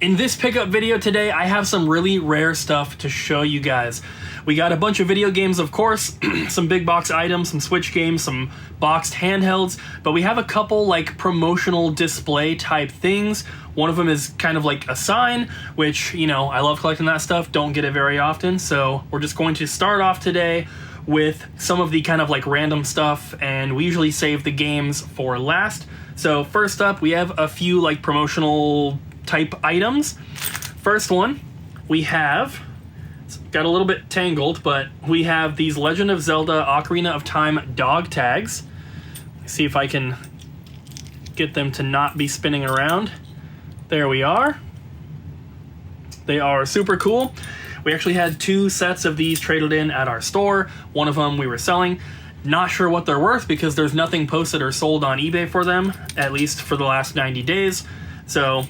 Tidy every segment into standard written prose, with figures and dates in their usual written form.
In this pickup video today, I have some really rare stuff to show you guys. We got a bunch of video games, of course, some big box items, some Switch games, some boxed handhelds, but we have a couple like promotional display type things. One of them is kind of like a sign, which, you know, I love collecting that stuff, don't get it very often, so we're just going to start off today with some of the kind of like random stuff, and we usually save the games for last. So first up, we have a few like promotional type items. First one, we have, it's got a little bit tangled, but we have these Legend of Zelda Ocarina of Time dog tags. Let's see if I can get them to not be spinning around. There we are. They are super cool. We actually had 2 sets of these traded in at our store. One of them we were selling. Not sure what they're worth because there's nothing posted or sold on eBay for them, at least for the last 90 days. So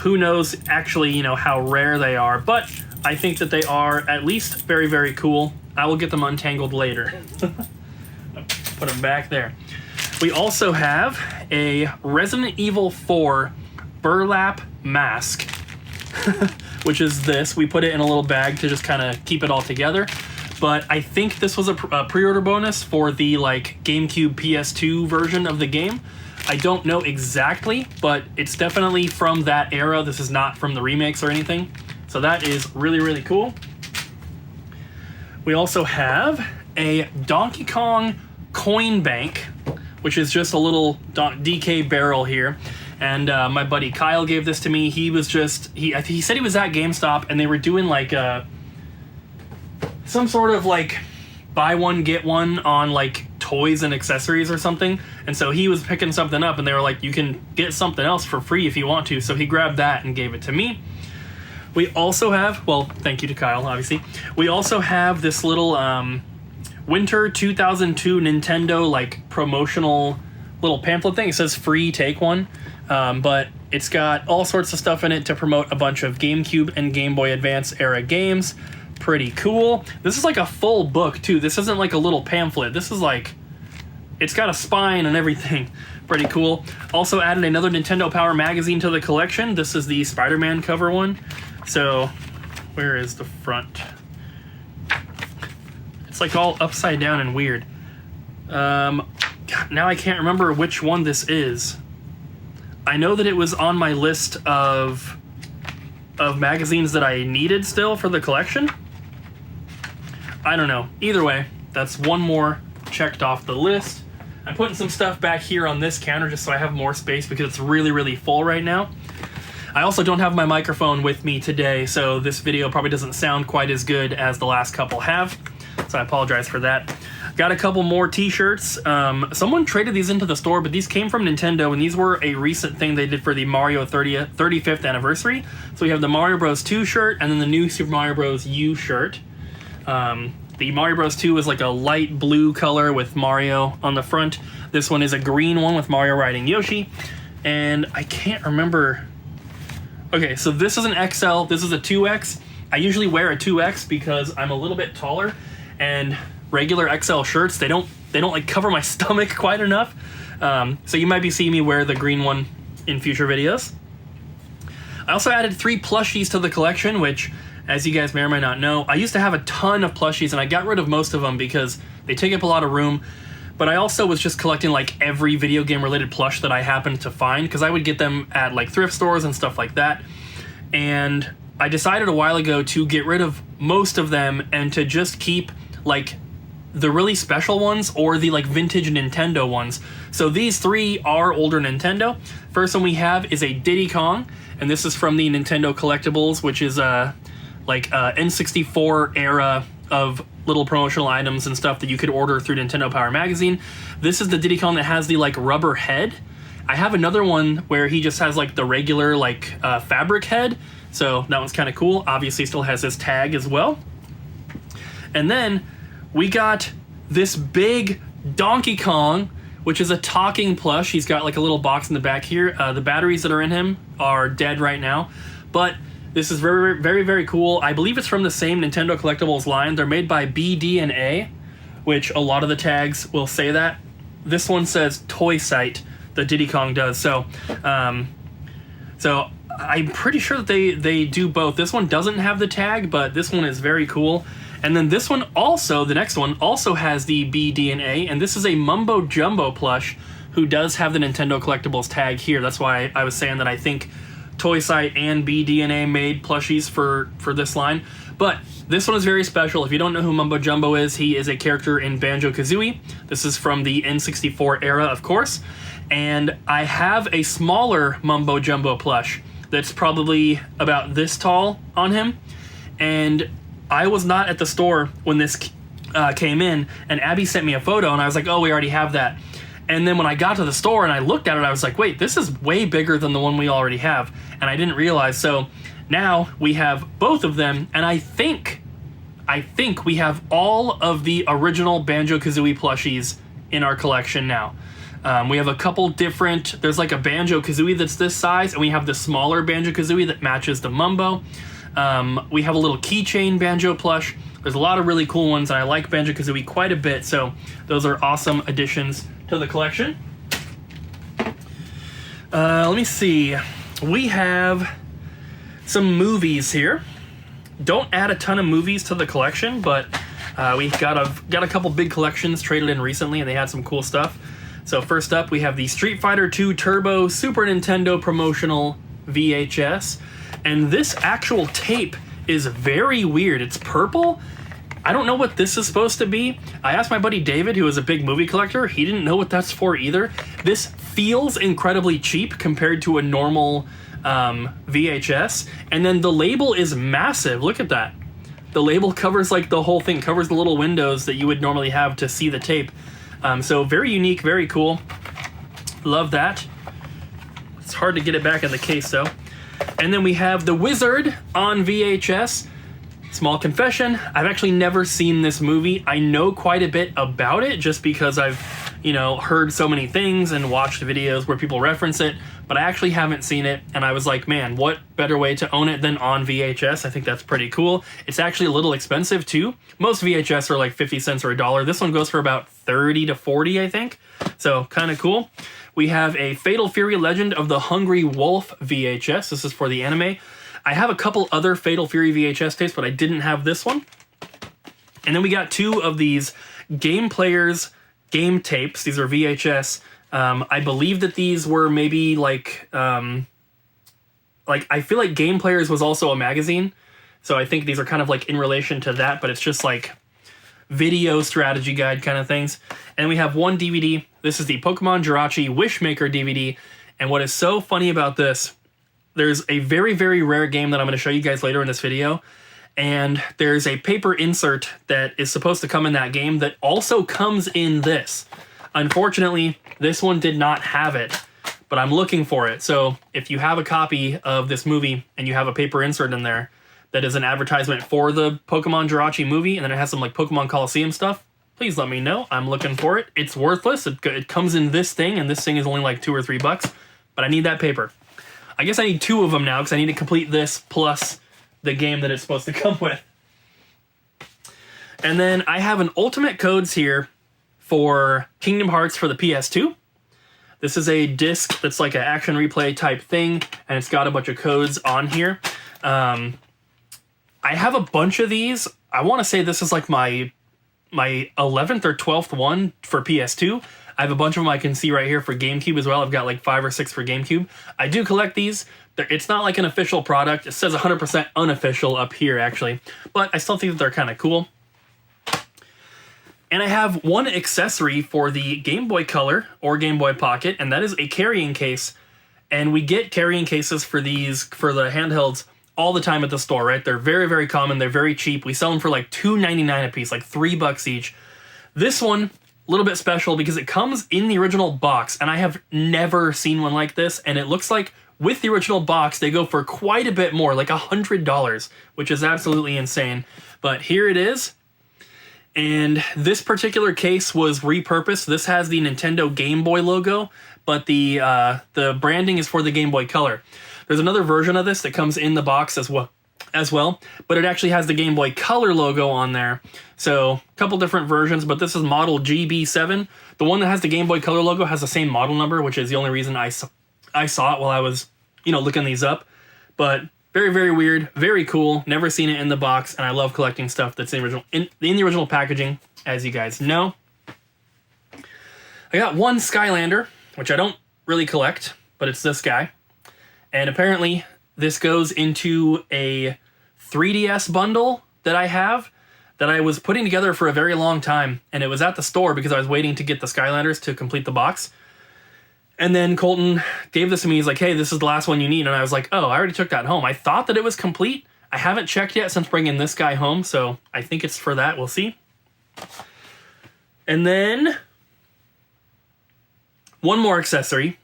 who knows actually, you know, how rare they are, but I think that they are at least very, very cool. I will get them untangled later. Put them back there. We also have a Resident Evil 4 burlap mask, which is this. We put it in a little bag to just kind of keep it all together. But I think this was a pre-order bonus for the like Gamecube PS2 version of the game. I don't know exactly, but it's definitely from that era. This is not from the remakes or anything. So that is really, really cool. We also have a Donkey Kong coin bank, which is just a little DK barrel here. And my buddy Kyle gave this to me. He was just, he said he was at GameStop and they were doing like some sort of like buy one, get one on like toys and accessories or something. And so he was picking something up and they were like, you can get something else for free if you want to. So he grabbed that and gave it to me. We also have, well, thank you to Kyle, obviously. We also have this little Winter 2002 Nintendo like promotional little pamphlet thing. It says free, take one. But it's got all sorts of stuff in it to promote a bunch of GameCube and Game Boy Advance era games. Pretty cool. This is like a full book too. This isn't like a little pamphlet. This is like, it's got a spine and everything. Pretty cool. Also added another Nintendo Power magazine to the collection. This is the Spider-Man cover one. So where is the front? It's like all upside down and weird. God, now I can't remember which one this is. I know that it was on my list of magazines that I needed still for the collection. I don't know. Either way, that's one more checked off the list. I'm putting some stuff back here on this counter just so I have more space because it's really, really full right now. I also don't have my microphone with me today, so this video probably doesn't sound quite as good as the last couple have. So I apologize for that. Got a couple more t-shirts. Someone traded these into the store, but these came from Nintendo, and these were a recent thing they did for the Mario 35th anniversary. So we have the Mario Bros. 2 shirt, and then the new Super Mario Bros. U shirt. The Mario Bros. 2 is like a light blue color with Mario on the front. This one is a green one with Mario riding Yoshi. And I can't remember... Okay, so this is an XL, this is a 2X. I usually wear a 2X because I'm a little bit taller, and regular XL shirts, they don't like cover my stomach quite enough. So you might be seeing me wear the green one in future videos. I also added 3 plushies to the collection, which, as you guys may or may not know, I used to have a ton of plushies and I got rid of most of them because they take up a lot of room. But I also was just collecting like every video game related plush that I happened to find because I would get them at like thrift stores and stuff like that. And I decided a while ago to get rid of most of them and to just keep like the really special ones or the like vintage Nintendo ones. So these 3 are older Nintendo. First one we have is a Diddy Kong, and this is from the Nintendo Collectibles, which is like N64 era of little promotional items and stuff that you could order through Nintendo Power Magazine. This is the Diddy Kong that has the like rubber head. I have another one where he just has like the regular like fabric head. So that one's kind of cool. Obviously still has his tag as well. And then we got this big Donkey Kong, which is a talking plush. He's got like a little box in the back here. The batteries that are in him are dead right now, but this is very, very, very cool. I believe it's from the same Nintendo Collectibles line. They're made by BD&A, which a lot of the tags will say that. This one says Toy Site, the Diddy Kong does. So I'm pretty sure that they do both. This one doesn't have the tag, but this one is very cool. And then this one also, the next one, also has the B, D, and A, and this is a Mumbo Jumbo plush who does have the Nintendo Collectibles tag here. That's why I was saying that I think Toy Site and BDNA made plushies for this line. But this one is very special. If you don't know who Mumbo Jumbo is, he is a character in Banjo-Kazooie. This is from the N64 era, of course. And I have a smaller Mumbo Jumbo plush that's probably about this tall on him. And I was not at the store when this came in, and Abby sent me a photo, and I was like, oh, we already have that. And then when I got to the store and I looked at it, I was like, wait, this is way bigger than the one we already have. And I didn't realize. So now we have both of them, and I think we have all of the original Banjo-Kazooie plushies in our collection now. We have a couple different, there's like a Banjo-Kazooie that's this size, and we have the smaller Banjo-Kazooie that matches the Mumbo. We have a little keychain Banjo plush. There's a lot of really cool ones, and I like Banjo-Kazooie quite a bit, so those are awesome additions to the collection. Let me see. We have some movies here. Don't add a ton of movies to the collection, but we got a couple big collections traded in recently, and they had some cool stuff. So first up, we have the Street Fighter II Turbo Super Nintendo promotional VHS. And this actual tape is very weird. It's purple. I don't know what this is supposed to be. I asked my buddy David, who is a big movie collector. He didn't know what that's for either. This feels incredibly cheap compared to a normal VHS. And then the label is massive. Look at that. The label covers like the whole thing, covers the little windows that you would normally have to see the tape. So very unique, very cool. Love that. It's hard to get it back in the case though. And then we have The Wizard on VHS. Small confession, I've actually never seen this movie. I know quite a bit about it just because I've, heard so many things and watched videos where people reference it, but I actually haven't seen it, and I was like, man, what better way to own it than on VHS? I think that's pretty cool. It's actually a little expensive too. Most VHS are like 50 cents or $1. This one goes for about 30 to 40, I think. So kind of cool. We have a Fatal Fury Legend of the Hungry Wolf VHS. This is for the anime. I have a couple other Fatal Fury VHS tapes, but I didn't have this one. And then we got two of these Game Players game tapes. These are VHS. I believe that these were maybe like I feel like Game Players was also a magazine. So I think these are kind of like in relation to that, but it's just like video strategy guide kind of things. And we have one DVD. This is the Pokemon Jirachi Wishmaker DVD. And what is so funny about this, there's a very, very rare game that I'm going to show you guys later in this video. And there's a paper insert that is supposed to come in that game that also comes in this. Unfortunately, this one did not have it, but I'm looking for it. So if you have a copy of this movie and you have a paper insert in there that is an advertisement for the Pokemon Jirachi movie, and then it has some like Pokemon Coliseum stuff, please let me know. I'm looking for it. It's worthless. It comes in this thing, and this thing is only like $2 or $3, but I need that paper. I guess I need two of them now because I need to complete this plus the game that it's supposed to come with. And then I have an Ultimate Codes here for Kingdom Hearts for the PS2. This is a disc that's like an action replay type thing, and it's got a bunch of codes on here. I have a bunch of these. I want to say this is like my 11th or 12th one for PS2. I have a bunch of them I can see right here for GameCube as well. I've got like 5 or 6 for GameCube. I do collect these. It's not like an official product. It says 100% unofficial up here, actually. But I still think that they're kind of cool. And I have one accessory for the Game Boy Color or Game Boy Pocket, and that is a carrying case. And we get carrying cases for these, for the handhelds, all the time at the store, right? They're very, very common. They're very cheap. We sell them for like $2.99 a piece, like $3 each. This one, a little bit special because it comes in the original box, and I have never seen one like this, and it looks like with the original box, they go for quite a bit more, like $100, which is absolutely insane. But here it is. And this particular case was repurposed. This has the Nintendo Game Boy logo, but the branding is for the Game Boy Color. There's another version of this that comes in the box as well, but it actually has the Game Boy Color logo on there. So a couple different versions, but this is model GB7. The one that has the Game Boy Color logo has the same model number, which is the only reason I saw it while I was, looking these up. But very, very weird, very cool. Never seen it in the box, and I love collecting stuff that's in the original packaging, as you guys know. I got one Skylander, which I don't really collect, but it's this guy. And apparently, this goes into a 3DS bundle that I have that I was putting together for a very long time, and it was at the store because I was waiting to get the Skylanders to complete the box. And then Colton gave this to me. He's like, hey, this is the last one you need. And I was like, oh, I already took that home. I thought that it was complete. I haven't checked yet since bringing this guy home, so I think it's for that. We'll see. And then one more accessory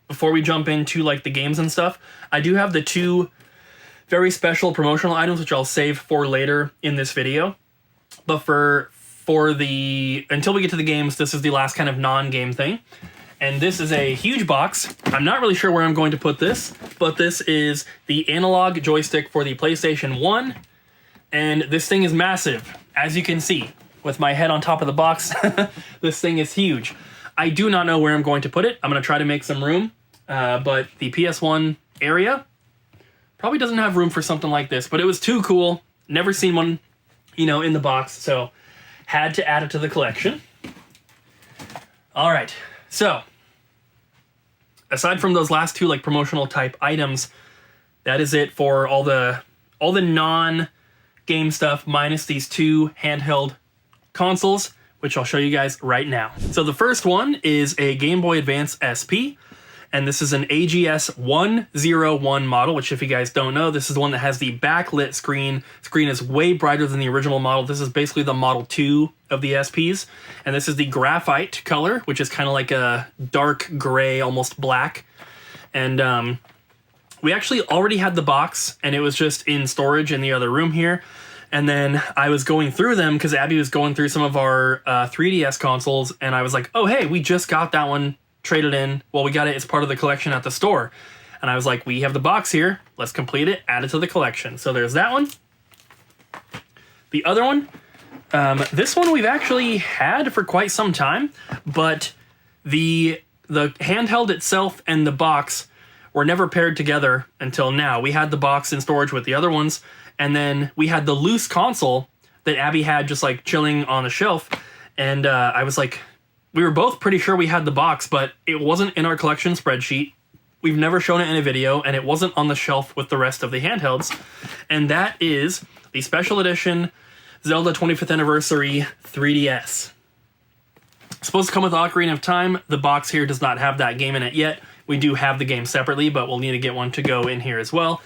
before we jump into like the games and stuff. I do have the two very special promotional items, which I'll save for later in this video. But until we get to the games, this is the last kind of non-game thing. And this is a huge box. I'm not really sure where I'm going to put this, but this is the analog joystick for the PlayStation 1. And this thing is massive, as you can see. With my head on top of the box, this thing is huge. I do not know where I'm going to put it. I'm going to try to make some room, but the PS1 area probably doesn't have room for something like this. But it was too cool. Never seen one, in the box, so had to add it to the collection. All right. So, aside from those last two like promotional type items, that is it for all the non-game stuff minus these two handheld consoles, which I'll show you guys right now. So the first one is a Game Boy Advance SP, and this is an AGS 101 model, which if you guys don't know, this is the one that has the backlit screen. Screen is way brighter than the original model. This is basically the Model 2 of the SPs, and this is the graphite color, which is kind of like a dark gray, almost black. And we actually already had the box, and it was just in storage in the other room here. And then I was going through them because Abby was going through some of our 3DS consoles, and I was like, oh, hey, we just got that one traded in. Well, we got it as part of the collection at the store. And I was like, we have the box here. Let's complete it, add it to the collection. So there's that one. The other one, this one we've actually had for quite some time, but the handheld itself and the box were never paired together until now. We had the box in storage with the other ones, and then we had the loose console that Abby had just like chilling on the shelf. And I was like, we were both pretty sure we had the box, but it wasn't in our collection spreadsheet. We've never shown it in a video, and it wasn't on the shelf with the rest of the handhelds. And that is the special edition Zelda 25th Anniversary 3DS. It's supposed to come with Ocarina of Time. The box here does not have that game in it yet. We do have the game separately, but we'll need to get one to go in here as well.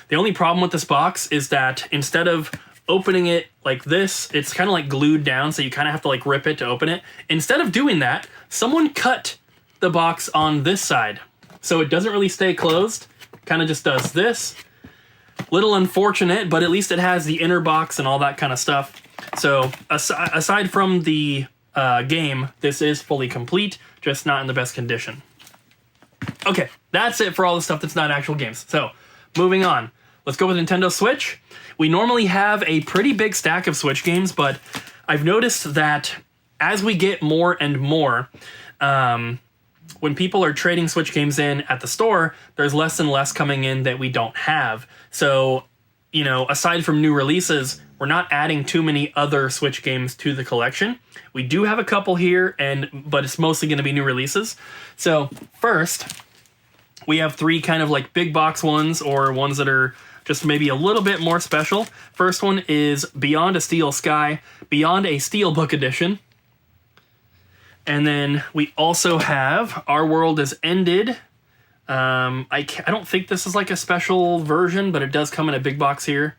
The only problem with this box is that instead of opening it like this, it's kind of like glued down, so you kind of have to like rip it to open it. Instead of doing that, someone cut the box on this side, so it doesn't really stay closed. Kind of just does this. Little unfortunate, but at least it has the inner box and all that kind of stuff. So aside from the game, this is fully complete, just not in the best condition. Okay, that's it for all the stuff that's not actual games. So, moving on. Let's go with Nintendo Switch. We normally have a pretty big stack of Switch games, but I've noticed that as we get more and more, when people are trading Switch games in at the store, there's less and less coming in that we don't have. So, aside from new releases, we're not adding too many other Switch games to the collection. We do have a couple here, but it's mostly going to be new releases. So, first, we have three kind of like big box ones, or ones that are just maybe a little bit more special. First one is Beyond a Steel Sky, Beyond a Steelbook Edition. And then we also have Our World Is Ended. I don't think this is like a special version, but it does come in a big box here.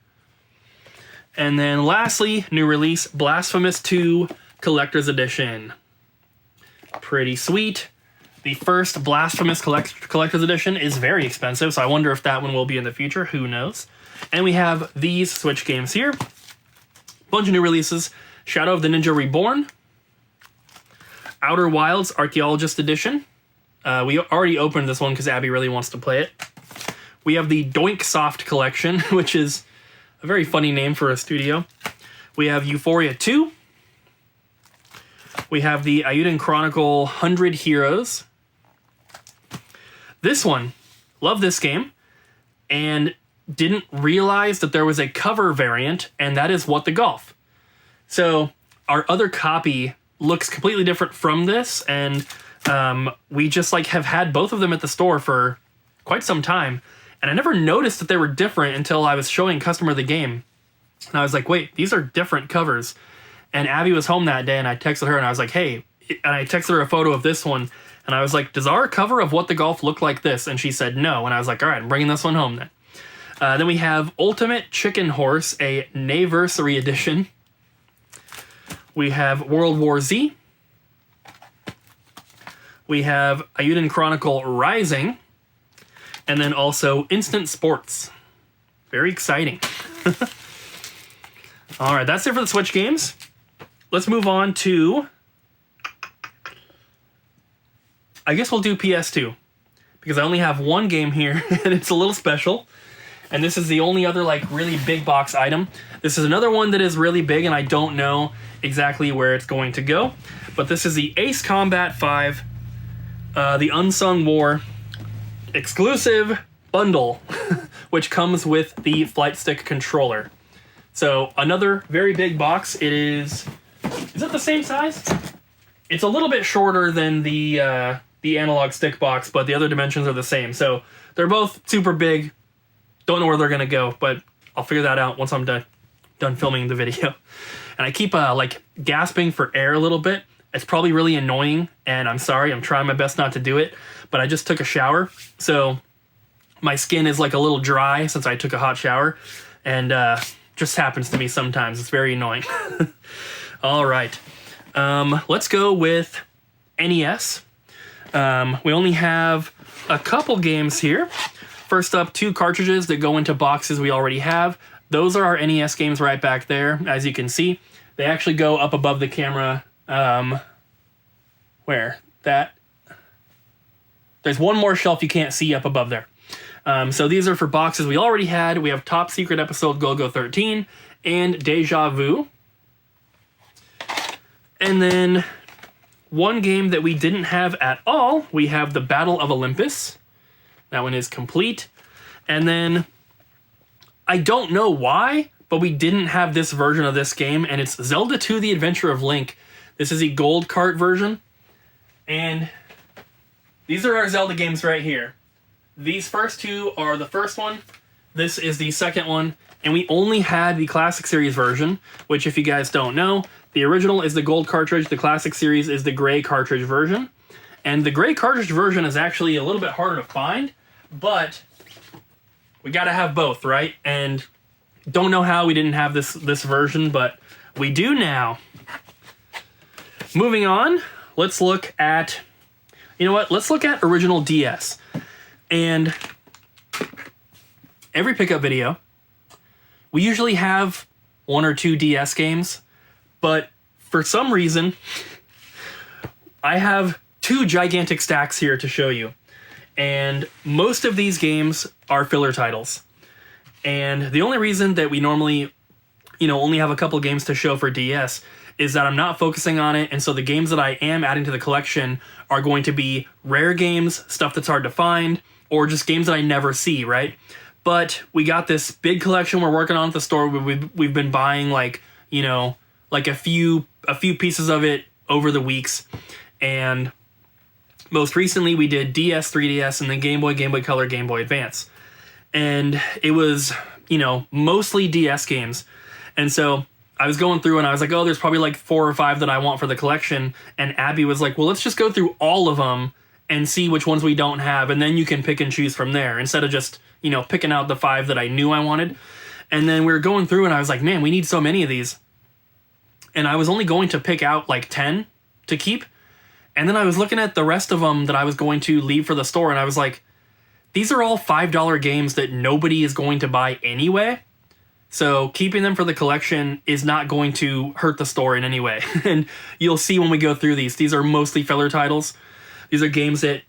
And then lastly, new release, Blasphemous 2 Collector's Edition. Pretty sweet. The first Blasphemous Collector's Edition is very expensive, so I wonder if that one will be in the future. Who knows? And we have these Switch games here. Bunch of new releases. Shadow of the Ninja Reborn. Outer Wilds Archaeologist Edition. We already opened this one because Abby really wants to play it. We have the Doink Soft Collection, which is a very funny name for a studio. We have Euphoria 2. We have the Ayuden Chronicle 100 Heroes. This one, love this game. And didn't realize that there was a cover variant, and that is What the Golf. So our other copy looks completely different from this, and we just like have had both of them at the store for quite some time, and I never noticed that they were different until I was showing customer the game, and I was like, wait, these are different covers. And Abby was home that day, and I texted her, and I was like, hey, and I texted her a photo of this one, and I was like, does our cover of What the Golf look like this? And she said no, and I was like, all right, I'm bringing this one home then. Then we have Ultimate Chicken Horse, a Nayversary edition. We have World War Z. We have Ayuden Chronicle Rising. And then also Instant Sports. Very exciting. All right, that's it for the Switch games. Let's move on to... I guess we'll do PS2. Because I only have one game here, and it's a little special. And this is the only other, like, really big box item. This is another one that is really big, and I don't know exactly where it's going to go. But this is the Ace Combat 5, the Unsung War exclusive bundle, which comes with the flight stick controller. So another very big box. It is it the same size? It's a little bit shorter than the analog stick box, but the other dimensions are the same. So they're both super big. Don't know where they're gonna go, but I'll figure that out once I'm done filming the video. And I keep like gasping for air a little bit. It's probably really annoying, and I'm sorry. I'm trying my best not to do it, but I just took a shower, so my skin is like a little dry since I took a hot shower, and just happens to me sometimes. It's very annoying. All right, let's go with NES. We only have a couple games here. First up, 2 cartridges that go into boxes we already have. Those are our NES games right back there, as you can see. They actually go up above the camera. Where? That. There's one more shelf you can't see up above there. So these are for boxes we already had. We have Top Secret Episode Go-Go 13 and Deja Vu. And then one game that we didn't have at all, we have the Battle of Olympus. That one is complete. And then, I don't know why, but we didn't have this version of this game, and it's Zelda 2: The Adventure of Link. This is a gold cart version, and these are our Zelda games right here. These first 2 are the first one, this is the second one, and we only had the Classic Series version, which if you guys don't know, the original is the gold cartridge, the Classic Series is the gray cartridge version. And the gray cartridge version is actually a little bit harder to find, but we gotta have both, right? And don't know how we didn't have this version, but we do now. Moving on, let's look at, you know what? Let's look at original DS. And every pickup video, we usually have 1 or 2 DS games, but for some reason, I have 2 gigantic stacks here to show you. And most of these games are filler titles. And the only reason that we normally, only have a couple games to show for DS is that I'm not focusing on it, and so the games that I am adding to the collection are going to be rare games, stuff that's hard to find, or just games that I never see, right? But we got this big collection we're working on at the store. We've been buying like a few pieces of it over the weeks, and most recently we did DS, 3DS, and then Game Boy, Game Boy Color, Game Boy Advance. And it was, mostly DS games. And so I was going through and I was like, oh, there's probably like 4 or 5 that I want for the collection. And Abby was like, well, let's just go through all of them and see which ones we don't have. And then you can pick and choose from there instead of just, picking out the 5 that I knew I wanted. And then we were going through and I was like, man, we need so many of these. And I was only going to pick out like 10 to keep. And then I was looking at the rest of them that I was going to leave for the store, and I was like, these are all $5 games that nobody is going to buy anyway. So keeping them for the collection is not going to hurt the store in any way. And you'll see when we go through these. These are mostly filler titles. These are games that,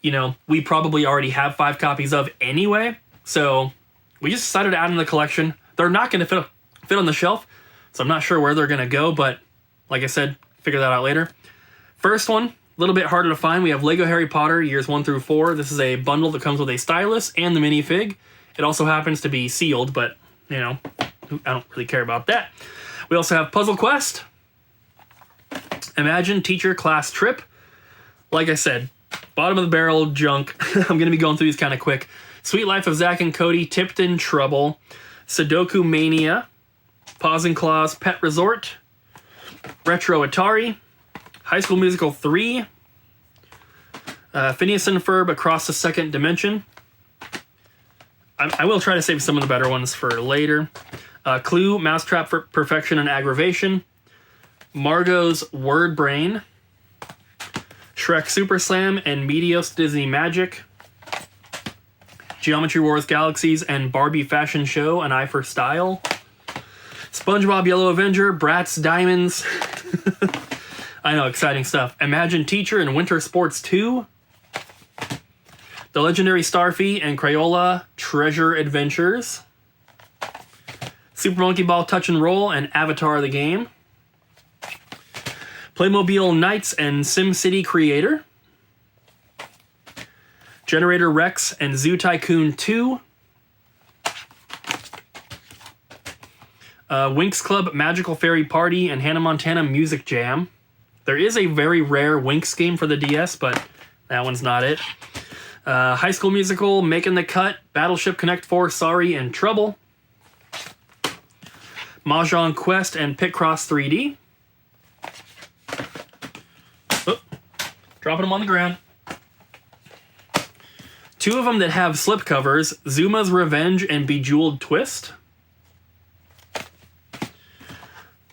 we probably already have 5 copies of anyway. So we just decided to add in the collection. They're not going to fit on the shelf, so I'm not sure where they're going to go, but like I said, figure that out later. First one. A little bit harder to find. We have Lego Harry Potter years 1 through 4. This is a bundle that comes with a stylus and the minifig. It also happens to be sealed, but, you know, I don't really care about that. We also have Puzzle Quest, Imagine Teacher Class Trip. Like I said, bottom of the barrel junk. I'm going to be going through these kind of quick. Sweet Life of Zack and Cody, Tipped in Trouble, Sudoku Mania, Paws and Claws Pet Resort, Retro Atari, High School Musical 3, Phineas and Ferb Across the Second Dimension. I will try to save some of the better ones for later. Clue, Mousetrap for Perfection and Aggravation, Margot's Word Brain, Shrek Super Slam and Meteos Disney Magic, Geometry Wars Galaxies and Barbie Fashion Show, An Eye for Style, SpongeBob Yellow Avenger, Bratz Diamonds. I know, exciting stuff. Imagine Teacher and Winter Sports 2, The Legendary Starfy and Crayola Treasure Adventures, Super Monkey Ball Touch and Roll and Avatar the Game, Playmobil Knights and SimCity Creator, Generator Rex and Zoo Tycoon 2, Winx Club Magical Fairy Party and Hannah Montana Music Jam. There is a very rare Winx game for the DS, but that one's not it. High School Musical, Making the Cut, Battleship Connect 4, Sorry and Trouble, Mahjong Quest and Picross 3D. Oh, dropping them on the ground. Two of them that have slipcovers, Zuma's Revenge and Bejeweled Twist,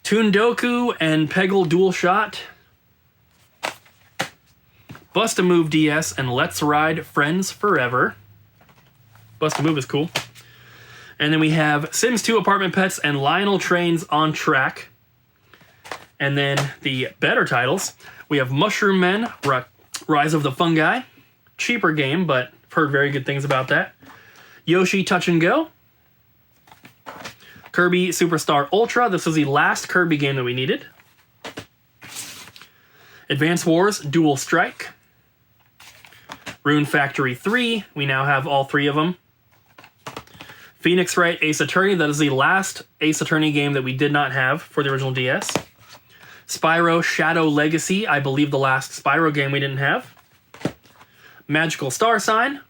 Toondoku and Peggle Dual Shot, Bust-A-Move DS and Let's Ride Friends Forever. Bust-A-Move is cool. And then we have Sims 2 Apartment Pets and Lionel Trains on Track. And then the better titles, we have Mushroom Men, Rise of the Fungi. Cheaper game, but I've heard very good things about that. Yoshi Touch and Go. Kirby Superstar Ultra. This was the last Kirby game that we needed. Advance Wars Dual Strike. Rune Factory 3. We now have all three of them. Phoenix Wright Ace Attorney. That is the last Ace Attorney game that we did not have for the original DS. Spyro Shadow Legacy. I believe the last Spyro game we didn't have. Magical Star Sign.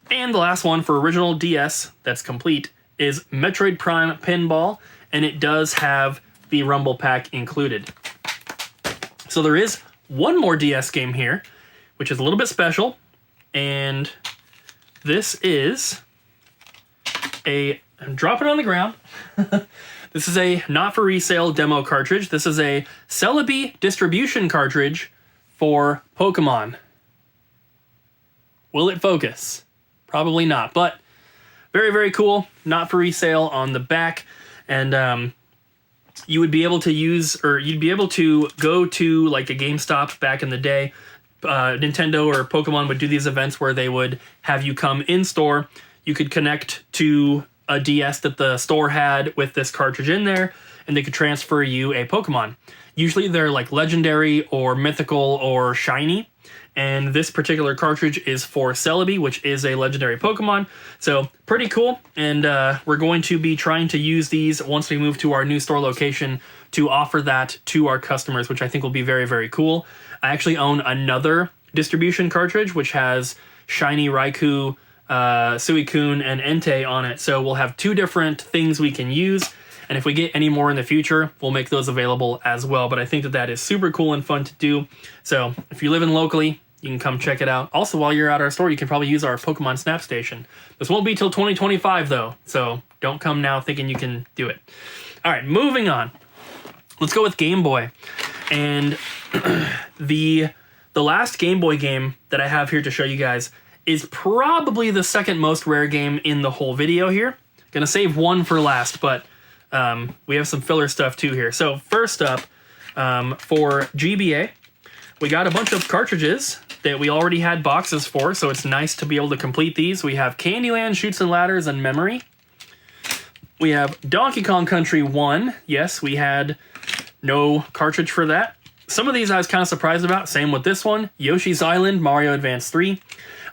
And the last one for original DS that's complete is Metroid Prime Pinball, and it does have the Rumble Pack included. So there is one more DS game here, which is a little bit special, and this is I'm dropping it on the ground. This is a not for resale demo cartridge. This is a Celebi distribution cartridge for Pokemon. Will it focus? Probably not, but very, very cool. Not for resale on the back. And you would be able to use, or you'd be able to go to like a GameStop back in the day. Nintendo or Pokemon would do these events where they would have you come in store. You could connect to a DS that the store had with this cartridge in there, and they could transfer you a Pokemon. Usually they're like legendary or mythical or shiny. And this particular cartridge is for Celebi, which is a legendary Pokemon. So pretty cool. And we're going to be trying to use these once we move to our new store location to offer that to our customers, which I think will be very, very cool. I actually own another distribution cartridge, which has Shiny Raikou, Suicune, and Entei on it. So we'll have two different things we can use. And if we get any more in the future, we'll make those available as well. But I think that is super cool and fun to do. So if you live in locally, you can come check it out. Also, while you're at our store, you can probably use our Pokemon Snap Station. This won't be till 2025, though. So don't come now thinking you can do it. All right, moving on. Let's go with Game Boy. And the last Game Boy game that I have here to show you guys is probably the second most rare game in the whole video here. Gonna save one for last, but we have some filler stuff too here. So first up, for GBA, we got a bunch of cartridges that we already had boxes for, so it's nice to be able to complete these. We have Candyland, Chutes and Ladders, and Memory. We have Donkey Kong Country 1. Yes, we had no cartridge for that. some of these I was kind of surprised about. Same with this one. Yoshi's Island, Mario Advance 3.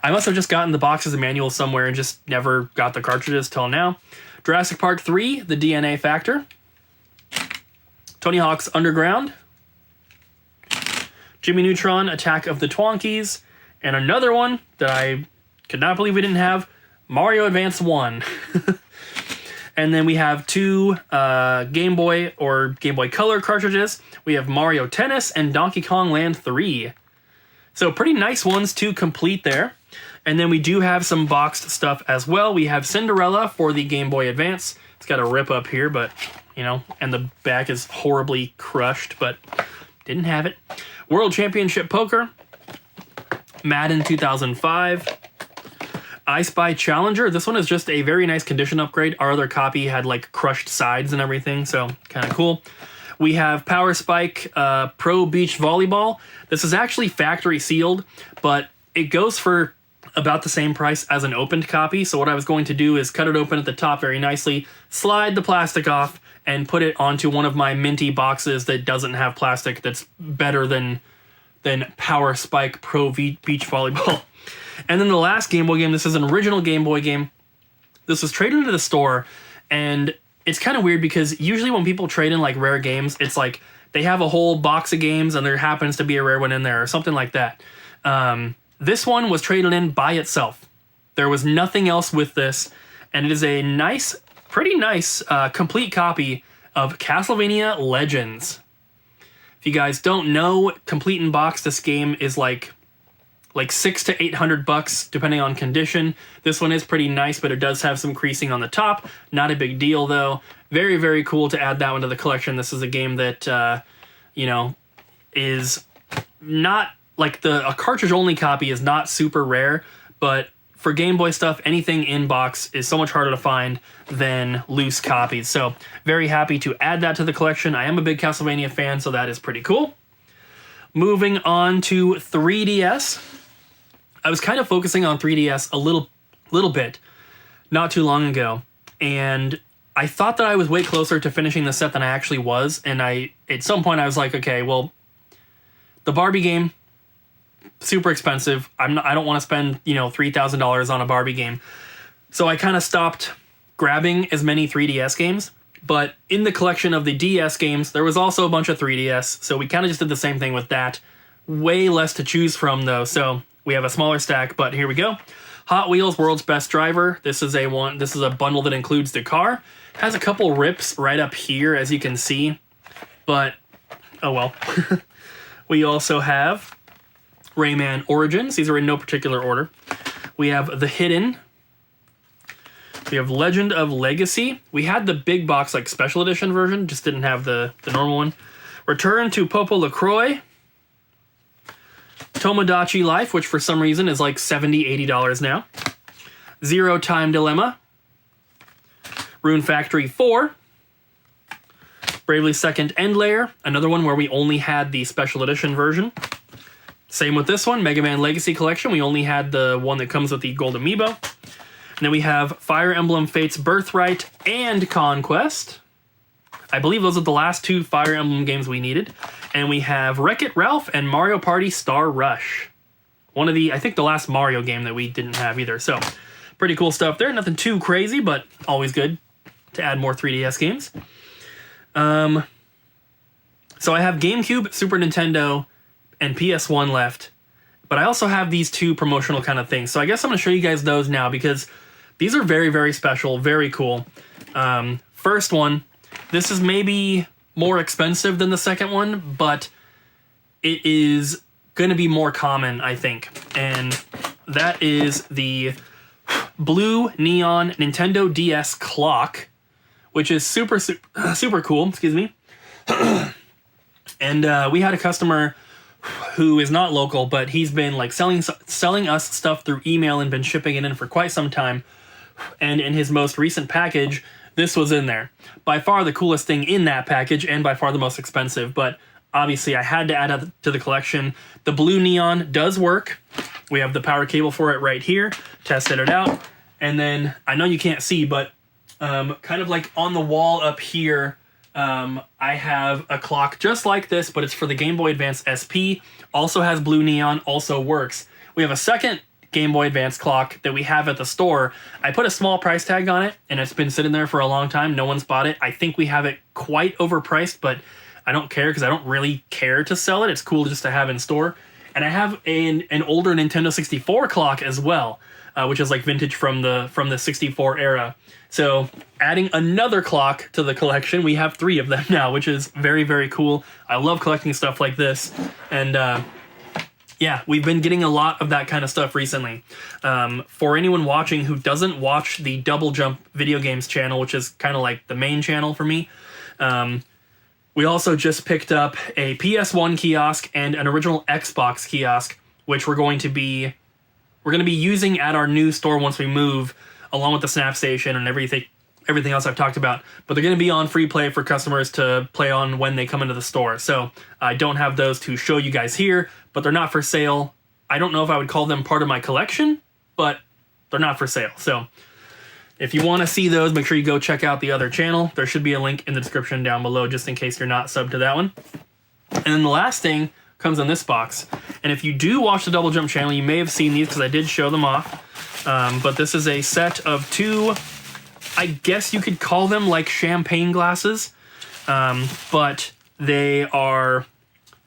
I must have just gotten the boxes and manuals somewhere and just never got the cartridges till now. Jurassic Park 3, The DNA Factor. Tony Hawk's Underground. Jimmy Neutron, Attack of the Twonkies. And another one that I could not believe we didn't have, Mario Advance 1. And then we have 2 Game Boy or Game Boy Color cartridges. We have Mario Tennis and Donkey Kong Land 3. So pretty nice ones to complete there. And then we do have some boxed stuff as well. We have Cinderella for the Game Boy Advance. It's got a rip up here, but, you know, and the back is horribly crushed, but didn't have it. World Championship Poker. Madden 2005. I Spy Challenger. This one is just a very nice condition upgrade. Our other copy had like crushed sides and everything, so kind of cool. We have Power Spike Pro Beach Volleyball. This is actually factory sealed, but it goes for about the same price as an opened copy. So what I was going to do is cut it open at the top very nicely, slide the plastic off, and put it onto one of my minty boxes that doesn't have plastic that's better than Power Spike Pro Beach Volleyball. And then the last Game Boy game, this is an original Game Boy game. This was traded into the store, and it's kind of weird because usually when people trade in like rare games, it's like they have a whole box of games and there happens to be a rare one in there or something like that. This one was traded in by itself. There was nothing else with this, and it is a nice, pretty nice complete copy of Castlevania Legends. If you guys don't know, complete in box, this game is like $600 to $800 depending on condition. This one is pretty nice, but it does have some creasing on the top. Not a big deal though. Very, very cool to add that one to the collection. This is a game that, you know, is not like a cartridge only copy is not super rare, but for Game Boy stuff, anything in box is so much harder to find than loose copies. So very happy to add that to the collection. I am a big Castlevania fan, so that is pretty cool. Moving on to 3DS. I was kind of focusing on 3DS a little bit not too long ago, and I thought that I was way closer to finishing the set than I actually was, and at some point I was like, okay, well, the Barbie game, super expensive. I don't want to spend, you know, $3,000 on a Barbie game. So I kind of stopped grabbing as many 3DS games, but in the collection of the DS games, there was also a bunch of 3DS, so we kind of just did the same thing with that. Way less to choose from though, so we have a smaller stack, but here we go. Hot Wheels World's Best Driver. This is a bundle that includes the car. Has a couple rips right up here, as you can see, but oh well. We also have Rayman Origins. These are in no particular order. We have The Hidden. We have Legend of Legacy. We had the big box, like special edition version, just didn't have the normal one. Return to Popo LaCroix. Tomodachi Life, which for some reason is like $70, $80 now. Zero Time Dilemma. Rune Factory 4. Bravely Second End Layer, another one where we only had the special edition version. Same with this one, Mega Man Legacy Collection. We only had the one that comes with the gold amiibo. And then we have Fire Emblem Fates Birthright and Conquest. I believe those are the last 2 Fire Emblem games we needed. And we have Wreck-It Ralph and Mario Party Star Rush. I think the last Mario game that we didn't have either. So, pretty cool stuff there. Nothing too crazy, but always good to add more 3DS games. So I have GameCube, Super Nintendo, and PS1 left. But I also have these 2 promotional kind of things. So I guess I'm going to show you guys those now because these are very, very special, very cool. First one, this is maybe more expensive than the second one, but it is going to be more common, I think. And that is the blue neon Nintendo DS clock, which is super cool, excuse me. And we had a customer who is not local, but he's been like selling us stuff through email and been shipping it in for quite some time. And in his most recent package, this was in there. By far the coolest thing in that package and by far the most expensive, but obviously I had to add it to the collection. The blue neon does work. We have the power cable for it right here. Tested it out. And then, I know you can't see, but kind of like on the wall up here, I have a clock just like this, but it's for the Game Boy Advance SP. Also has blue neon, also works. We have a second Game Boy Advance clock that we have at the store. I put a small price tag on it, and it's been sitting there for a long time. No one's bought it. I think we have it quite overpriced, but I don't care because I don't really care to sell it. It's cool just to have in store. And I have an older Nintendo 64 clock as well, which is like vintage from the 64 era. So adding another clock to the collection, we have 3 of them now, which is very, very cool. I love collecting stuff like this. And yeah, we've been getting a lot of that kind of stuff recently. For anyone watching who doesn't watch the Double Jump video games channel, which is kind of like the main channel for me, we also just picked up a PS1 kiosk and an original Xbox kiosk, which we're going to be using at our new store once we move, along with the Snap Station and everything else I've talked about. But they're going to be on free play for customers to play on when they come into the store. So I don't have those to show you guys here, but they're not for sale. I don't know if I would call them part of my collection, but they're not for sale. So if you want to see those, make sure you go check out the other channel. There should be a link in the description down below, just in case you're not subbed to that one. And then the last thing comes in this box. And if you do watch the Double Jump channel, you may have seen these because I did show them off. But this is a set of 2, I guess you could call them like champagne glasses. But they're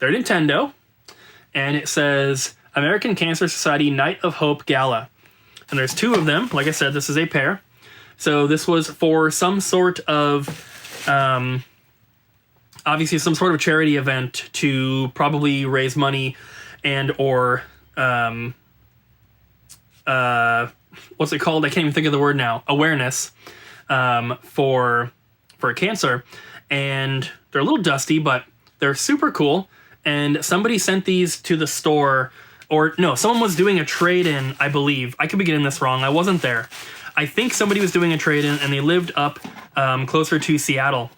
Nintendo. And it says American Cancer Society Night of Hope Gala. And there's 2 of them. Like I said, this is a pair. So this was for some sort of, obviously some sort of charity event to probably raise money and or, what's it called? I can't even think of the word now. Awareness for cancer. And they're a little dusty, but they're super cool. And somebody sent these to the store, or no, someone was doing a trade-in, I believe. I could be getting this wrong. I wasn't there. I think somebody was doing a trade-in, and they lived up closer to Seattle.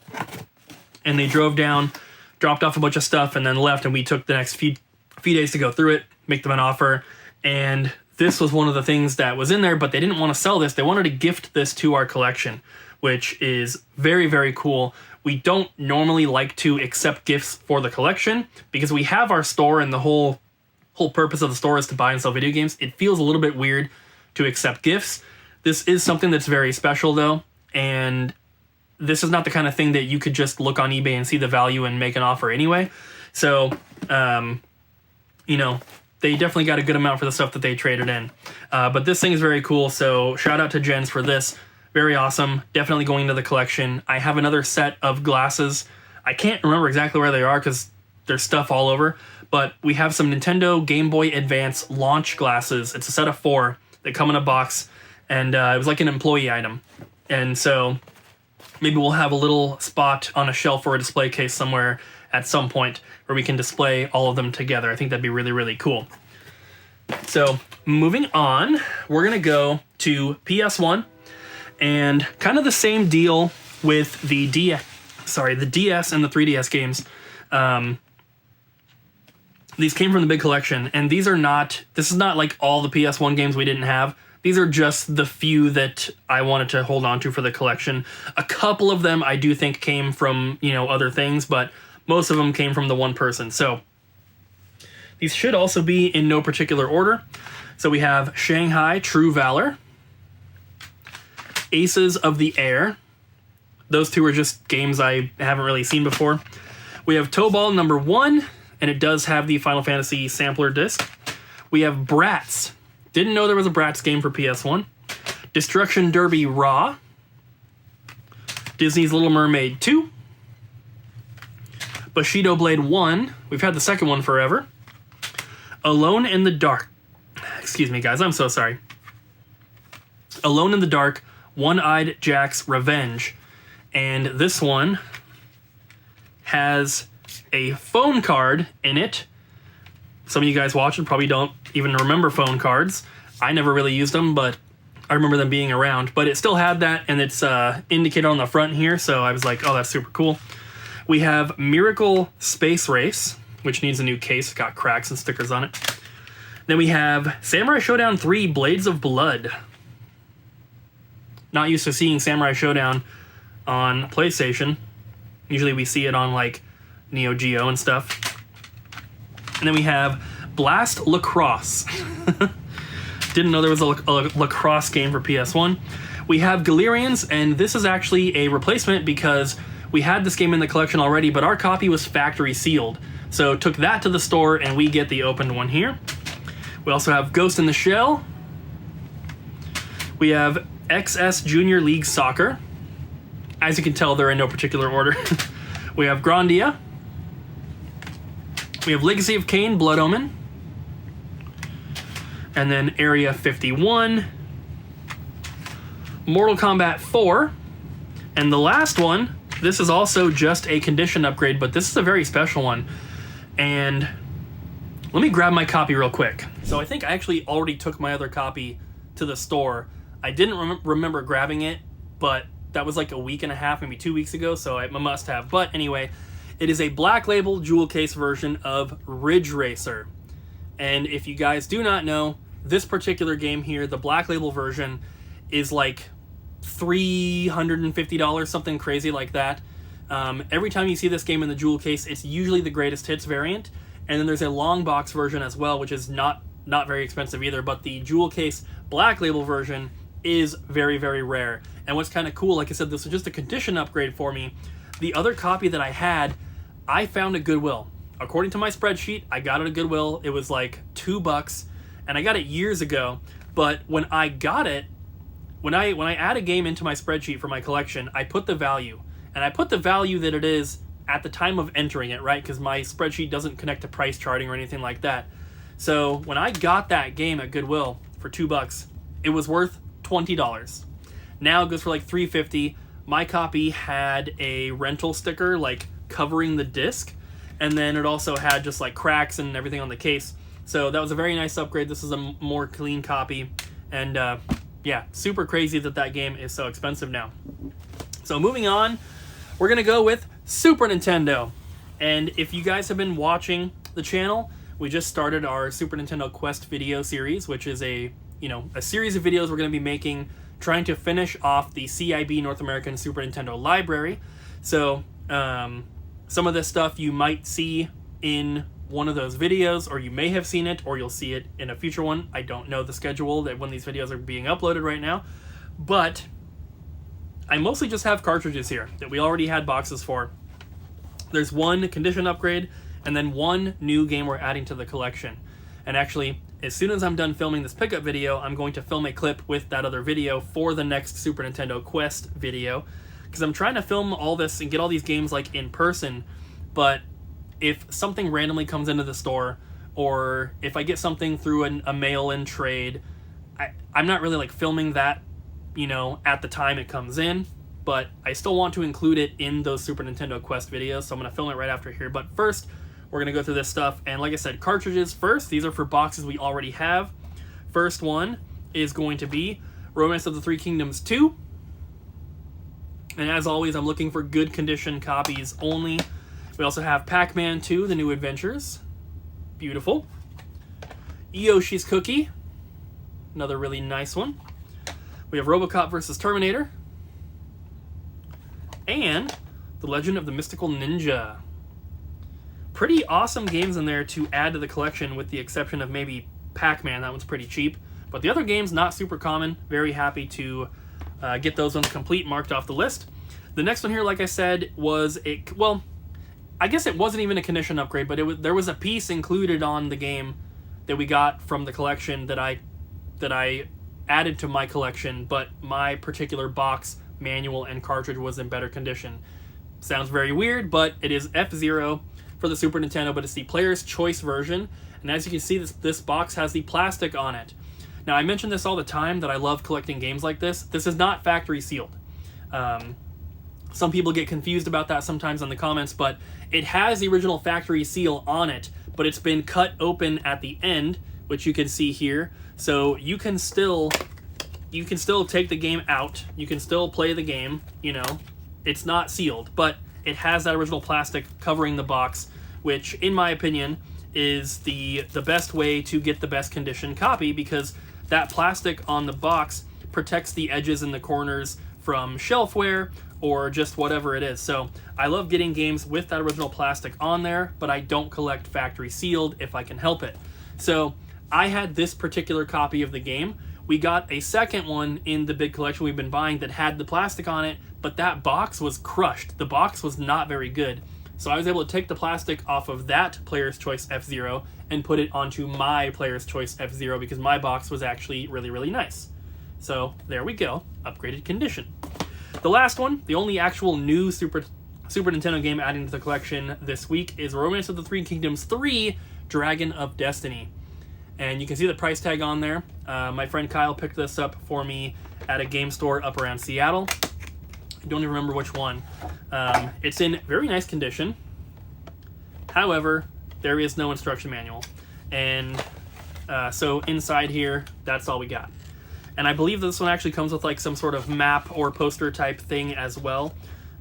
And they drove down, dropped off a bunch of stuff, and then left, and we took the next few days to go through it, make them an offer. And this was one of the things that was in there, but they didn't want to sell this. They wanted to gift this to our collection, which is very, very cool. We don't normally like to accept gifts for the collection because we have our store, and the whole purpose of the store is to buy and sell video games. It feels a little bit weird to accept gifts. This is something that's very special, though, and this is not the kind of thing that you could just look on eBay and see the value and make an offer anyway. So, you know, they definitely got a good amount for the stuff that they traded in. But this thing is very cool, so shout out to Jens for this. Very awesome. Definitely going into the collection. I have another set of glasses. I can't remember exactly where they are because there's stuff all over, but we have some Nintendo Game Boy Advance launch glasses. It's a set of 4 that come in a box, and it was like an employee item. And so maybe we'll have a little spot on a shelf or a display case somewhere at some point where we can display all of them together. I think that'd be really, really cool. So moving on, we're going to go to PS1. And kind of the same deal with the DS and the 3DS games. These came from the big collection, and this is not like all the PS1 games we didn't have. These are just the few that I wanted to hold on to for the collection. A couple of them I do think came from, other things, but most of them came from the one person. So these should also be in no particular order. So we have Shanghai True Valor, Aces of the Air. Those 2 are just games I haven't really seen before. We have Tobal number 1, and it does have the Final Fantasy sampler disc. We have Bratz. Didn't know there was a Bratz game for PS1. Destruction Derby Raw. Disney's Little Mermaid 2. Bushido Blade 1. We've had the second one forever. Alone in the Dark. Excuse me, guys. I'm so sorry. Alone in the Dark. One-Eyed Jack's Revenge. And this one has a phone card in it. Some of you guys watching probably don't even remember phone cards. I never really used them, but I remember them being around. But it still had that, and it's indicated on the front here, so I was like, oh, that's super cool. We have Miracle Space Race, which needs a new case. It's got cracks and stickers on it. Then we have Samurai Showdown 3 Blades of Blood. Not used to seeing Samurai Showdown on PlayStation. Usually we see it on like Neo Geo and stuff. And then we have Blast Lacrosse. Didn't know there was a lacrosse game for PS1. We have Galerians, and this is actually a replacement because we had this game in the collection already, but our copy was factory sealed. So took that to the store, and we get the opened one here. We also have Ghost in the Shell. We have XS Junior League Soccer. As you can tell, they're in no particular order. We have Grandia. We have Legacy of Kain, Blood Omen. And then Area 51. Mortal Kombat 4. And the last one, this is also just a condition upgrade, but this is a very special one. And let me grab my copy real quick. So I think I actually already took my other copy to the store. I didn't remember grabbing it, but that was like a week and a half, maybe 2 weeks ago, so I must have. But anyway, it is a Black Label jewel case version of Ridge Racer. And if you guys do not know, this particular game here, the Black Label version, is like $350, something crazy like that. Every time you see this game in the jewel case, it's usually the greatest hits variant. And then there's a long box version as well, which is not very expensive either. But the jewel case Black Label version is very, very rare. And what's kind of cool, like I said, this was just a condition upgrade for me. The other copy that I had, I found at Goodwill. According to my spreadsheet, I got it at Goodwill. It was like $2, and I got it years ago. But when I got it, when I add a game into my spreadsheet for my collection, I put the value. And I put the value that it is at the time of entering it, right? Because my spreadsheet doesn't connect to price charting or anything like that. So when I got that game at Goodwill for $2, it was worth $20. Now it goes for like $3.50. My copy had a rental sticker like covering the disc, and then it also had just like cracks and everything on the case. So that was a very nice upgrade. This is a more clean copy, and yeah, super crazy that game is so expensive now. So moving on, we're gonna go with Super Nintendo. And if you guys have been watching the channel, we just started our Super Nintendo Quest video series, which is a series of videos we're going to be making, trying to finish off the CIB North American Super Nintendo library. So some of this stuff you might see in one of those videos, or you may have seen it, or you'll see it in a future one. I don't know the schedule that when these videos are being uploaded right now, but I mostly just have cartridges here that we already had boxes for. There's one condition upgrade, and then one new game we're adding to the collection. And actually, as soon as I'm done filming this pickup video, I'm going to film a clip with that other video for the next Super Nintendo Quest video, because I'm trying to film all this and get all these games like in person. But if something randomly comes into the store, or if I get something through a mail-in trade, I'm not really like filming that, at the time it comes in. But I still want to include it in those Super Nintendo Quest videos, so I'm going to film it right after here. But first, we're going to go through this stuff, and like I said, cartridges first. These are for boxes we already have. First one is going to be Romance of the Three Kingdoms 2. And as always, I'm looking for good condition copies only. We also have Pac-Man 2, The New Adventures. Beautiful. Yoshi's Cookie. Another really nice one. We have RoboCop vs. Terminator. And The Legend of the Mystical Ninja. Pretty awesome games in there to add to the collection, with the exception of maybe Pac-Man. That one's pretty cheap. But the other games, not super common. Very happy to get those ones complete, marked off the list. The next one here, like I said, was I guess it wasn't even a condition upgrade, but there was a piece included on the game that we got from the collection that I added to my collection, but my particular box, manual, and cartridge was in better condition. Sounds very weird, but it is F-Zero for the Super Nintendo, but it's the Player's Choice version, and as you can see, this box has the plastic on it. Now, I mention this all the time that I love collecting games like this. This is not factory sealed. Some people get confused about that sometimes in the comments, but it has the original factory seal on it, but it's been cut open at the end, which you can see here. So you can still take the game out. You can still play the game, It's not sealed, but it has that original plastic covering the box, which, in my opinion, is the best way to get the best condition copy, because that plastic on the box protects the edges and the corners from shelf wear or just whatever it is. So I love getting games with that original plastic on there, but I don't collect factory sealed if I can help it. So I had this particular copy of the game. We got a second one in the big collection we've been buying that had the plastic on it, but that box was crushed. The box was not very good. So I was able to take the plastic off of that Player's Choice F-Zero and put it onto my Player's Choice F-Zero because my box was actually really, really nice. So there we go, upgraded condition. The last one, the only actual new Super Nintendo game adding to the collection this week is Romance of the Three Kingdoms 3 Dragon of Destiny. And you can see the price tag on there. My friend Kyle picked this up for me at a game store up around Seattle. I don't even remember which one. It's in very nice condition. However, there is no instruction manual. And so inside here, that's all we got. And I believe this one actually comes with like some sort of map or poster type thing as well.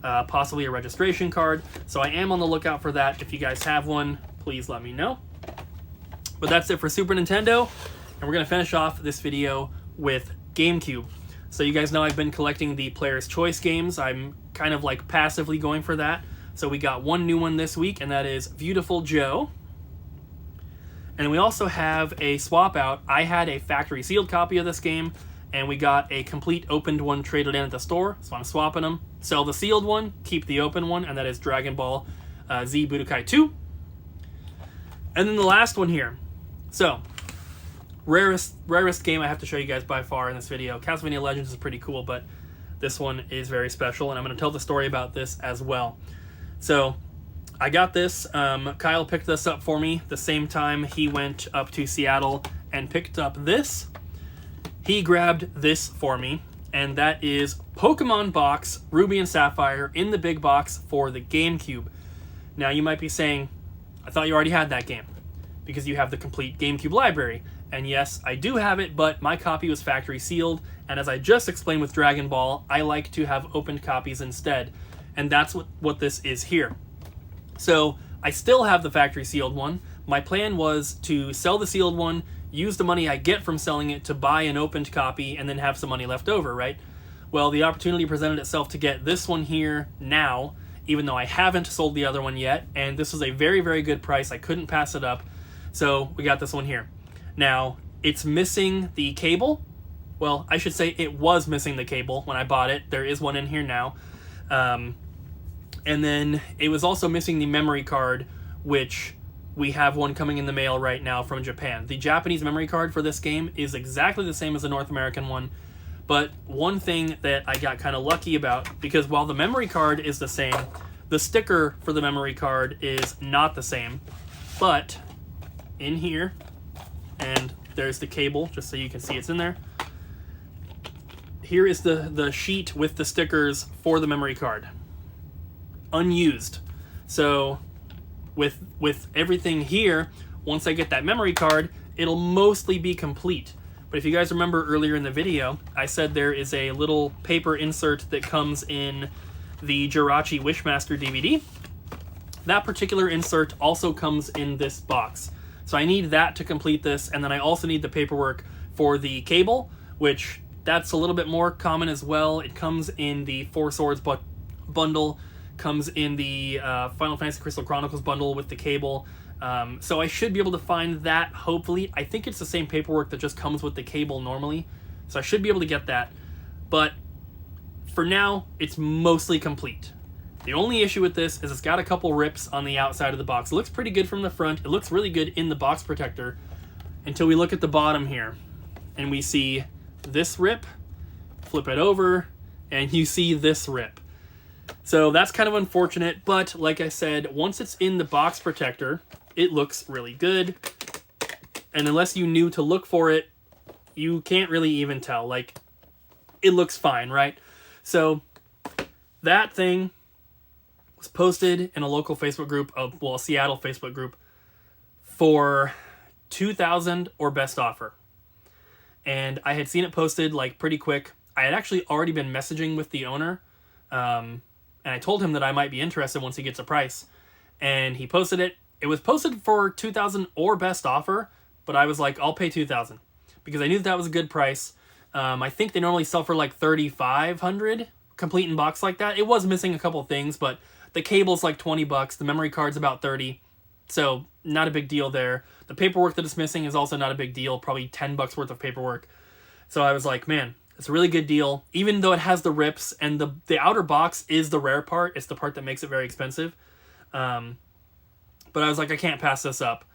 Possibly a registration card. So I am on the lookout for that. If you guys have one, please let me know. But that's it for Super Nintendo. And we're going to finish off this video with Gamecube. So you guys know I've been collecting the Player's Choice games. I'm kind of like passively going for that. So we got one new one this week, and that is Beautiful Joe. And we also have a swap out. I had a factory sealed copy of this game, and we got a complete opened one traded in at the store, so I'm swapping them. Sell the sealed one, keep the open one, and that is Dragon Ball Z Budokai 2. And then the last one here. So, rarest game I have to show you guys by far in this video. Castlevania Legends is pretty cool, but this one is very special, and I'm going to tell the story about this as well. So, I got this. Kyle picked this up for me the same time he went up to Seattle and picked up this. He grabbed this for me, and that is Pokemon Box Ruby and Sapphire in the big box for the GameCube. Now, you might be saying, I thought you already had that game because you have the complete GameCube library. And yes, I do have it, but my copy was factory sealed, and as I just explained with Dragon Ball, I like to have opened copies instead, and that's what this is here. So, I still have the factory sealed one. My plan was to sell the sealed one, use the money I get from selling it to buy an opened copy, and then have some money left over, right? Well, the opportunity presented itself to get this one here now, even though I haven't sold the other one yet, and this was a very, very good price. I couldn't pass it up, so we got this one here. Now, it's missing the cable. Well, I should say it was missing the cable when I bought it. There is one in here now. And then it was also missing the memory card, which we have one coming in the mail right now from Japan. The Japanese memory card for this game is exactly the same as the North American one, but one thing that I got kind of lucky about, because while the memory card is the same, the sticker for the memory card is not the same. But in here, and there's the cable, just so you can see it's in there. Here is the sheet with the stickers for the memory card. Unused. So with everything here, once I get that memory card, it'll mostly be complete. But if you guys remember earlier in the video, I said there is a little paper insert that comes in the Jirachi Wishmaster DVD. That particular insert also comes in this box. So I need that to complete this, and then I also need the paperwork for the cable, which that's a little bit more common as well. It comes in the Four Swords bundle, comes in the Final Fantasy Crystal Chronicles bundle with the cable. So I should be able to find that, hopefully. I think it's the same paperwork that just comes with the cable normally, so I should be able to get that. But for now, it's mostly complete. The only issue with this is it's got a couple rips on the outside of the box. It looks pretty good from the front. It looks really good in the box protector until we look at the bottom here. And we see this rip, flip it over, and you see this rip. So that's kind of unfortunate, but like I said, once it's in the box protector, it looks really good. And unless you knew to look for it, you can't really even tell. Like, it looks fine, right? So that thing was posted in a local Facebook group, a Seattle Facebook group, for $2,000 or best offer. And I had seen it posted like pretty quick. I had actually already been messaging with the owner, and I told him that I might be interested once he gets a price. And he posted it. It was posted for $2,000 or best offer, but I was like, I'll pay $2,000 because I knew that was a good price. I think they normally sell for like $3,500 complete in box like that. It was missing a couple things, but the cable's like $20, the memory card's about 30, so not a big deal there. The paperwork that it's missing is also not a big deal, probably $10 worth of paperwork. So I was like, man, it's a really good deal, even though it has the rips, and the outer box is the rare part. It's the part that makes it very expensive. But I was like, I can't pass this up.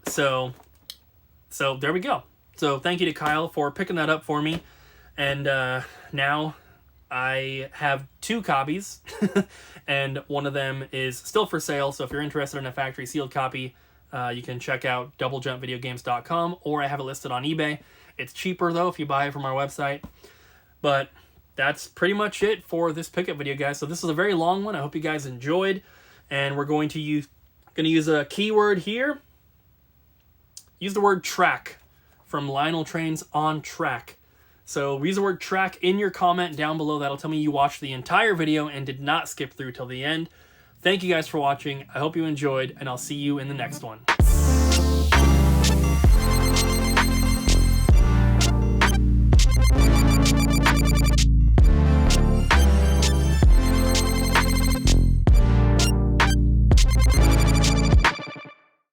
So there we go. So thank you to Kyle for picking that up for me. And now I have 2 copies, and one of them is still for sale. So if you're interested in a factory sealed copy, you can check out doublejumpvideogames.com, or I have it listed on eBay. It's cheaper though if you buy it from our website. But that's pretty much it for this pickup video, guys. So this is a very long one. I hope you guys enjoyed, and we're going to use a keyword here. Use the word track from Lionel Trains on Track. So use the word track in your comment down below. That'll tell me you watched the entire video and did not skip through till the end. Thank you guys for watching. I hope you enjoyed, and I'll see you in the next one.